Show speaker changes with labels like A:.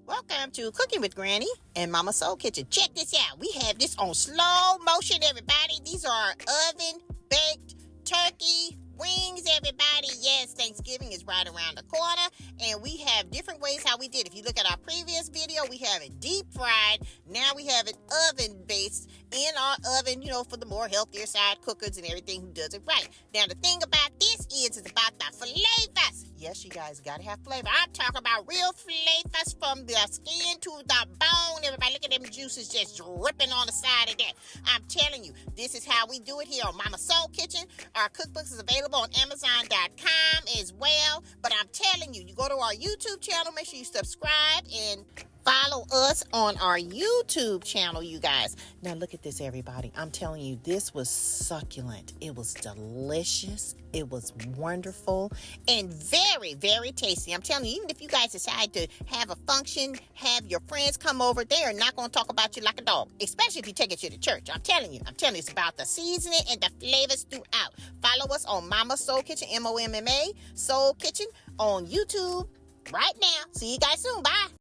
A: Welcome to Cooking with Granny and Mama Soul Kitchen. Check this out. We have this on slow motion, everybody. These are oven-baked turkey wings, everybody. Yes, Thanksgiving is right around the corner, and we have different ways how we did. If you look at our previous video, we have it deep fried. Now we have it oven-based in our oven, for the more healthier side cookers and everything who does it right. Now, the thing about this is it's about the flavors. Yes, you guys gotta have flavor. I'm talking about real flavors from the skin to the bone. Everybody, look at them juices just dripping on the side of that. I'm telling you, this is how we do it here on Mama Soul Kitchen. Our cookbooks is available on Amazon.com as well. But I'm telling you, you go to our YouTube channel, make sure you subscribe and follow us on our YouTube channel, you guys. Now look at this, everybody. I'm telling you, this was succulent. It was delicious. It was wonderful and very, very tasty. I'm telling you, even if you guys decide to have a function, have your friends come over, they are not going to talk about you like a dog, especially if you take it to the church. I'm telling you, it's about the seasoning and the flavors throughout. Follow us on Mama Soul Kitchen, MOMMA Soul Kitchen on YouTube right now. See you guys soon. Bye.